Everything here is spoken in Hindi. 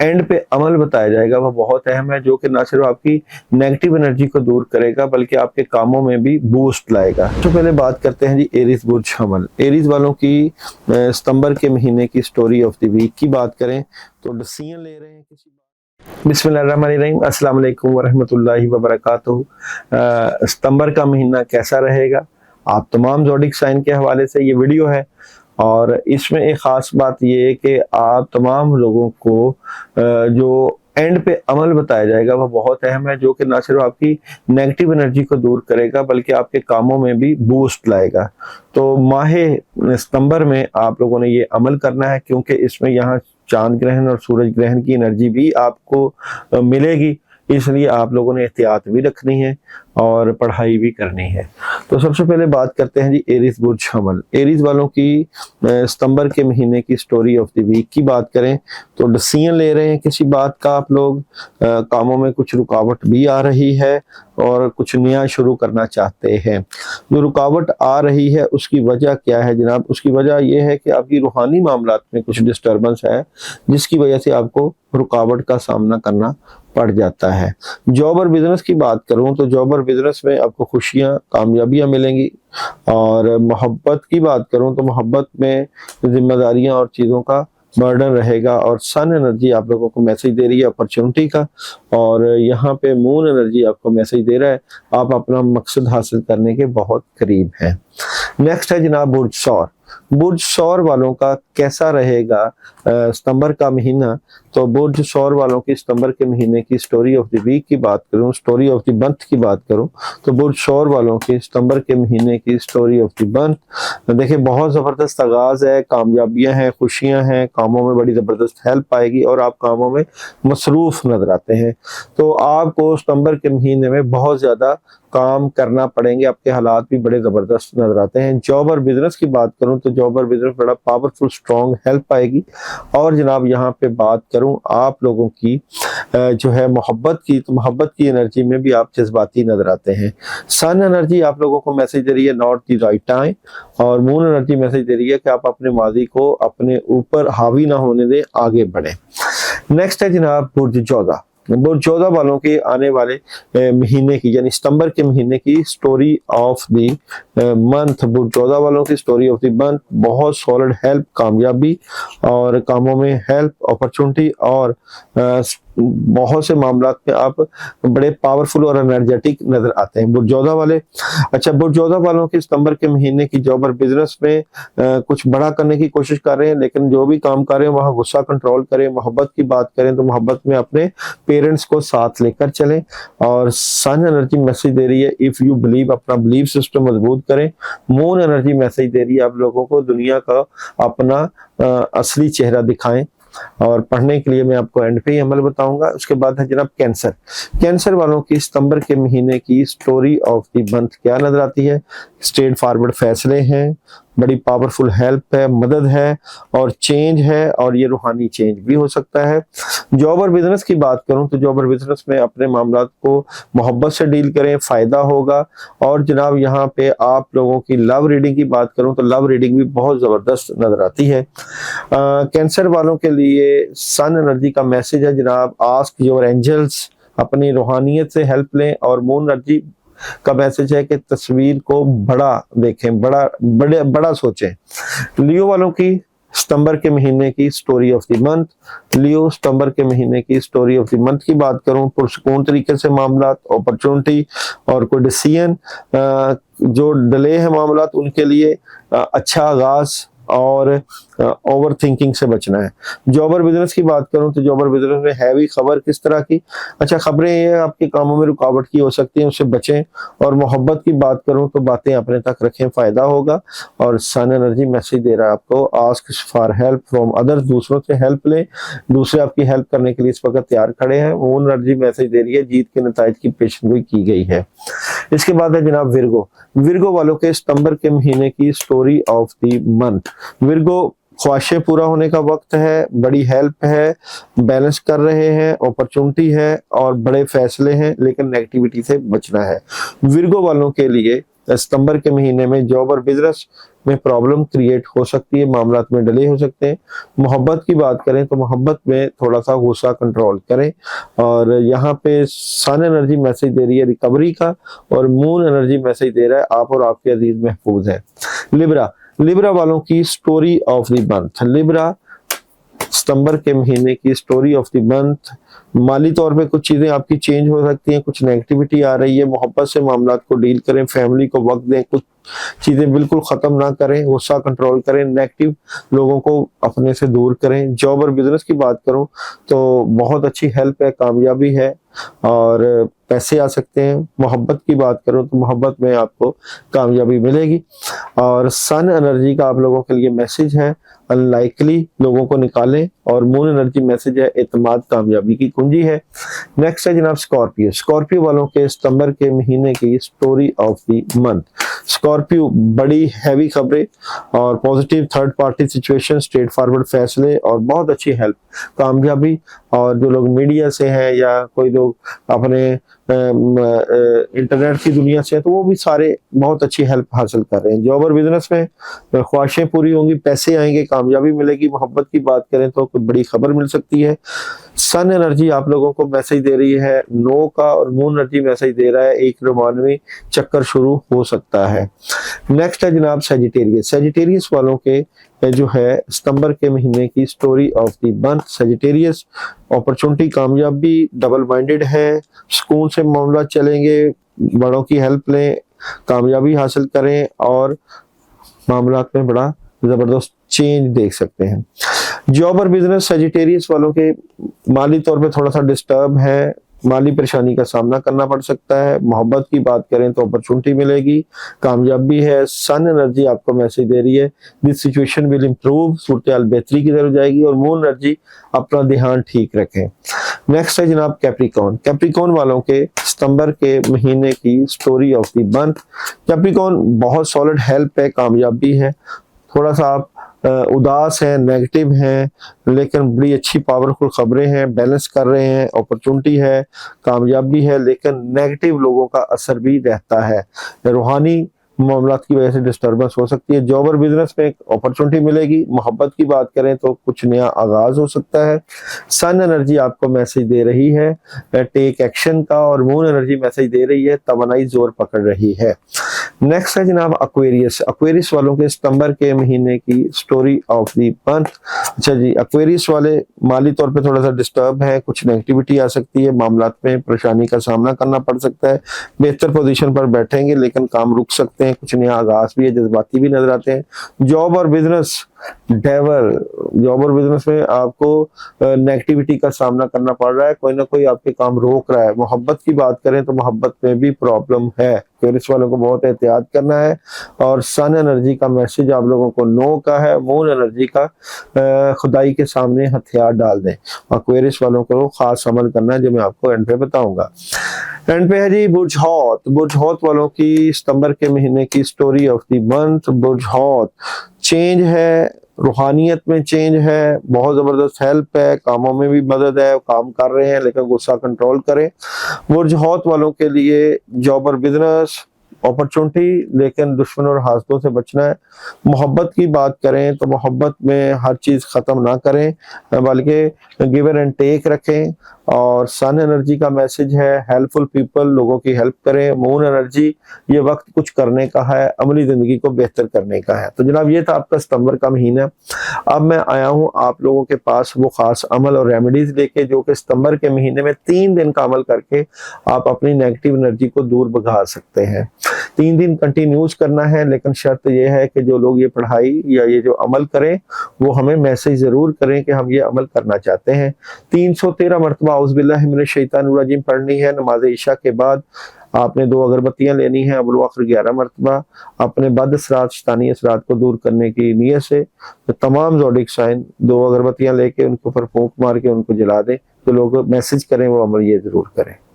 एंड पे अमल बताया जाएगा वो बहुत अहम है, जो कि ना सिर्फ आपकी नेगेटिव एनर्जी को दूर करेगा बल्कि आपके कामों में भी बूस्ट लाएगा। तो पहले बात करते हैं जी एरीज बुर्ज अमल। एरीज वालों की सितंबर के महीने की स्टोरी ऑफ द वीक की बात करें तो डिसीजन ले रहे हैं किसी बिस्मिल्लाहिर्रहमानिर्रहीम, अस्सलाम वालेकुम वरहमतुल्लाहि वबरकातुहू। सितंबर का महीना कैसा रहेगा, आप तमाम ज़ोडिक साइन के हवाले से ये वीडियो है। और इसमें एक ख़ास बात ये है कि आप तमाम लोगों को जो एंड पे अमल बताया जाएगा वो बहुत अहम है, जो कि ना सिर्फ आपकी नेगेटिव एनर्जी को दूर करेगा बल्कि आपके कामों में भी बूस्ट लाएगा। तो माह सितंबर में आप लोगों ने ये अमल करना है, क्योंकि इसमें यहाँ चांद ग्रहण और सूरज ग्रहण की एनर्जी भी आपको मिलेगी, इसलिए आप लोगों ने एहतियात भी रखनी है और पढ़ाई भी करनी है। तो सबसे पहले बात करते हैं जी एरीज बुर्ज अमल। एरीज वालों की सितंबर के महीने की स्टोरी ऑफ द वीक की बात करें तो डिसीजन ले रहे हैं किसी बात का आप लोग, कामों में कुछ रुकावट भी आ रही है और कुछ नया शुरू करना चाहते हैं। जो रुकावट आ रही है उसकी वजह क्या है जनाब? उसकी वजह यह है कि आपकी रूहानी मामलात में कुछ डिस्टर्बेंस है, जिसकी वजह से आपको रुकावट का सामना करना पड़ जाता है। जॉब और बिजनेस की बात करूं तो जॉब और बिजनेस में आपको खुशियां कामयाबियां मिलेंगी। और मोहब्बत की बात करूं तो मोहब्बत में जिम्मेदारियां और चीज़ों का बर्डन रहेगा। और सन एनर्जी आप लोगों को मैसेज दे रही है अपॉर्चुनिटी का, और यहाँ पे मून एनर्जी आपको मैसेज दे रहा है आप अपना मकसद हासिल करने के बहुत करीब हैं। नेक्स्ट है जनाब बुर्ज सौर। बुर्ज सौर वालों का कैसा रहेगा सितंबर का महीना? तो बुर्ज सौर वालों की सितंबर के महीने की स्टोरी ऑफ द वीक की बात करूं, स्टोरी ऑफ द मंथ की बात करूं तो बुर्ज सौर वालों की सितंबर के महीने की स्टोरी ऑफ द मंथ देखिए बहुत जबरदस्त आगाज है, कामयाबियां हैं, खुशियां हैं, कामों में बड़ी जबरदस्त हेल्प आएगी और आप कामों में मसरूफ नजर आते हैं। तो आपको सितंबर के महीने में बहुत ज्यादा काम करना पड़ेंगे, आपके हालात भी बड़े जबरदस्त नजर आते हैं। जॉब और बिजनेस की बात करूं तो जॉब और बिजनेस बड़ा पावरफुल स्ट्रॉन्ग हेल्प आएगी। और जनाब यहाँ पे बात करूं आप लोगों की जो है मोहब्बत की, तो मोहब्बत की एनर्जी में भी आप जज्बाती नजर आते हैं। सन एनर्जी आप लोगों को मैसेज दे रही है नॉट द राइट टाइम, और मून एनर्जी मैसेज दे रही है कि आप अपने माजी को अपने ऊपर हावी ना होने दें, आगे बढ़े। नेक्स्ट है जनाब बुर्ज जोधा। बुर्ज जोधा वालों के आने वाले महीने की यानी सितंबर के महीने की स्टोरी ऑफ द मंथ। बुर्ज जोधा वालों की स्टोरी ऑफ द मंथ बहुत सॉलिड हेल्प, कामयाबी और कामों में हेल्प, अपॉर्चुनिटी और बहुत से मामलात में आप बड़े पावरफुल और एनर्जेटिक नजर आते हैं बुर्ज जोधा वाले। अच्छा, बुर्ज जोधा वालों की सितंबर के महीने की जॉब और बिजनेस में कुछ बड़ा करने की कोशिश कर रहे हैं, लेकिन जो भी काम कर रहे हैं वहां गुस्सा कंट्रोल करें। मोहब्बत की बात करें तो मोहब्बत में अपने पेरेंट्स को साथ लेकर चलें। और सन एनर्जी मैसेज दे रही है इफ यू बिलीव, अपना बिलीव सिस्टम मजबूत करें। मून एनर्जी मैसेज दे रही है आप लोगों को दुनिया का अपना असली चेहरा दिखाएं। और पढ़ने के लिए मैं आपको एंड पे ही अमल बताऊंगा। उसके बाद है जनाब कैंसर। कैंसर वालों की सितंबर के महीने की स्टोरी ऑफ द मंथ क्या नजर आती है? स्ट्रेट फॉरवर्ड फैसले हैं, बड़ी पावरफुल हेल्प है, मदद है और चेंज है, और ये रूहानी चेंज भी हो सकता है। जॉब और बिजनेस की बात करूं तो जॉब और बिजनेस में अपने मामलात को मोहब्बत से डील करें, फायदा होगा। और जनाब यहाँ पे आप लोगों की लव रीडिंग की बात करूं तो लव रीडिंग भी बहुत जबरदस्त नजर आती है। कैंसर वालों के लिए सन एनर्जी का मैसेज है जनाब आस्क योर एंजल्स, अपनी रूहानियत से हेल्प लें। और मून एनर्जी का मैसेज है कि तस्वीर को बड़ा देखें, बड़ा सोचें। लियो वालों की सितंबर के महीने की स्टोरी ऑफ द मंथ। लियो सितंबर के महीने की स्टोरी ऑफ द मंथ की बात करूं पुरसुकून तरीके से मामलात, अपॉर्चुनिटी और कोई डिसीजन जो डिले है मामलात उनके लिए अच्छा आगाज और ओवर थिंकिंग से बचना है। जॉब और बिजनेस की बात करूं तो जॉब और बिजनेस में हैवी खबर किस तरह की? अच्छा, खबरें ये आपके कामों में रुकावट की हो सकती हैं, उससे बचें। और मोहब्बत की बात करूं तो बातें अपने तक रखें, फायदा होगा। और सन एनर्जी मैसेज दे रहा है आपको ask for help from others, दूसरों से हेल्प लें, दूसरे आपकी हेल्प करने के लिए इस वक्त तैयार खड़े हैं। मून एनर्जी मैसेज दे रही है जीत के नताइज की पेशेंगोई की गई है। इसके बाद है जनाब विर्गो। विर्गो वालों के सितंबर के महीने की story of the month. Virgo ख्वाहिशें पूरा होने का वक्त है, बड़ी हेल्प है, बैलेंस कर रहे हैं, अपॉर्चुनिटी है और बड़े फैसले हैं, लेकिन नेगेटिविटी से बचना है। विर्गो वालों के लिए सितंबर के महीने में जॉब और बिजनेस में प्रॉब्लम क्रिएट हो सकती है, मामलात में डिले हो सकते हैं। मोहब्बत की बात करें तो मोहब्बत में थोड़ा सा गुस्सा कंट्रोल करें, और यहाँ पे सन एनर्जी मैसेज दे रही है रिकवरी का, और मून एनर्जी मैसेज दे रहा है आप और आपके अजीज महफूज है। लिब्रा, लिब्रा वालों की story of the month. Libra सितंबर के महीने की स्टोरी ऑफ द मंथ, माली तौर पे कुछ चीजें आपकी चेंज हो सकती हैं, कुछ नेगेटिविटी आ रही है, मोहब्बत से मामलात को डील करें, फैमिली को वक्त दें, कुछ चीजें बिल्कुल खत्म ना करें, गुस्सा कंट्रोल करें, नेगेटिव लोगों को अपने से दूर करें। जॉब और बिजनेस की बात करूं तो बहुत अच्छी हेल्प है, कामयाबी है और पैसे आ सकते हैं। मोहब्बत की बात करूं तो मोहब्बत में आपको कामयाबी मिलेगी। और सन एनर्जी का आप लोगों के लिए मैसेज है अनलाइकली लोगों को निकालें, और मून एनर्जी मैसेज है एतमाद कामयाबी की कुंजी है। नेक्स्ट है जनाब स्कॉर्पियो। स्कॉर्पियो वालों के सितंबर के महीने की story of the month. Scorpio बड़ी हैवी खबरें और positive third party situation, straight forward फैसले और बहुत अच्छी हेल्प, कामयाबी। और जो लोग मीडिया से हैं या कोई लोग अपने इंटरनेट की दुनिया से है तो वो भी सारे बहुत अच्छी हेल्प हासिल कर रहे हैं। जॉब और बिजनेस में ख्वाहिशें पूरी होंगी, पैसे आएंगे, कामयाबी मिलेगी। मोहब्बत की बात करें तो कोई बड़ी खबर मिल सकती है। सन एनर्जी आप लोगों को मैसेज दे रही है नो का, और मून एनर्जी मैसेज दे रहा है एक रोमानवी चक्कर शुरू हो सकता है। नेक्स्ट है जनाब सेजिटेरियस। सेजिटेरियस वालों के जो है सितंबर के महीने की story of the month. Sagittarius opportunity, कामयाबी, डबल माइंडेड है, सुकून से मामला चलेंगे, बड़ों की हेल्प लें, कामयाबी हासिल करें और मामलात में बड़ा जबरदस्त चेंज देख सकते हैं। जॉब और बिजनेस सेजिटेरियस वालों के माली तौर पे थोड़ा सा डिस्टर्ब है, माली परेशानी का सामना करना पड़ सकता है। मोहब्बत की बात करें तो अपॉर्चुनिटी मिलेगी, कामयाबी है। सन एनर्जी आपको मैसेज दे रही है दिस सिचुएशन विल इंप्रूव, सूरत हाल बेहतरी की तरफ जाएगी। और मून एनर्जी अपना ध्यान ठीक रखें। नेक्स्ट है जनाब कैप्रिकॉर्न। कैप्रिकॉर्न वालों के सितंबर के महीने की story of the month. Capricorn बहुत सॉलिड हेल्प है, कामयाबी है। थोड़ा सा आप उदास हैं, नेगेटिव हैं, लेकिन बड़ी अच्छी पावरफुल खबरें हैं, बैलेंस कर रहे हैं, अपॉर्चुनिटी है, कामयाबी है, लेकिन नेगेटिव लोगों का असर भी रहता है। रूहानी मामलात की वजह से डिस्टर्बेंस हो सकती है। जॉब और बिजनेस में एक अपॉर्चुनिटी मिलेगी। मोहब्बत की बात करें तो कुछ नया आगाज हो सकता है। सन एनर्जी आपको मैसेज दे रही है टेक एक्शन का, और मून एनर्जी मैसेज दे रही है तवानाई जोर पकड़ रही है। नेक्स्ट है जनाब एक्वेरियस। एक्वेरियस वालों के सितंबर के महीने की स्टोरी ऑफ द मंथ। अच्छा जी, एक्वेरियस वाले माली तौर पे थोड़ा सा डिस्टर्ब है, कुछ नेगेटिविटी आ सकती है, मामलात में परेशानी का सामना करना पड़ सकता है। बेहतर पोजीशन पर बैठेंगे लेकिन काम रुक सकते हैं, कुछ नया आगाज भी है, जज्बाती भी नजर आते हैं। जॉब और बिजनेस डेवल, जॉब और बिजनेस में आपको नेगेटिविटी का सामना करना पड़ रहा है, कोई ना कोई आपके काम रोक रहा है। मोहब्बत की बात करें तो मोहब्बत में भी प्रॉब्लम है, एक्वेरियस वालों को बहुत एहतियात करना है। और सन एनर्जी का मैसेज आप लोगों को नो का है। मून एनर्जी का खुदाई के सामने हथियार डाल दें। एक्वेरियस वालों को खास अमल करना है जो मैं आपको एंड पे बताऊंगा। एंड पे है जी बुर्ज हौत। बुर्ज हौत वालों की सितंबर के महीने की स्टोरी ऑफ द मंथ। बुर्ज हौत चेंज है, रूहानियत में चेंज है, बहुत जबरदस्त हेल्प है, कामों में भी मदद है, काम कर रहे हैं लेकिन गुस्सा कंट्रोल करें। बुर्ज हौत वालों के लिए जॉब और बिजनेस अपॉर्चुनिटी, लेकिन दुश्मन और हासदों से बचना है। मोहब्बत की बात करें तो मोहब्बत में हर चीज खत्म ना करें, बल्कि गिव एंड टेक रखें। और सन एनर्जी का मैसेज है हेल्पफुल पीपल, लोगों की हेल्प करें। मून एनर्जी ये वक्त कुछ करने का है, अमली जिंदगी को बेहतर करने का है। तो जनाब ये था आपका सितंबर का महीना। अब मैं आया हूँ आप लोगों के पास वो खास अमल और रेमेडीज लेके, जो कि सितंबर के महीने में 3 दिन का अमल करके आप अपनी नेगेटिव एनर्जी को दूर भगा सकते हैं। 3 दिन कंटिन्यूज करना है, लेकिन शर्त यह है कि जो लोग ये पढ़ाई या ये जो अमल करें वो हमें मैसेज जरूर करें कि हम ये अमल करना चाहते हैं। 313 मरतबा औज़ुबिल्लाहि मिनश शैतानिर रजीम पढ़नी है। नमाज इशा के बाद आपने 2 अगरबत्तियां लेनी है, अबुल वक्र 11 मरतबा, अपने बद असरात शैतानी असरात को दूर करने की नीयत से। तो तमाम ज़ोडिक साइन 2 अगरबत्तियां लेके उनके ऊपर फूंक मार के उनको जला दें। तो लोग मैसेज करें वो अमल ये जरूर करें।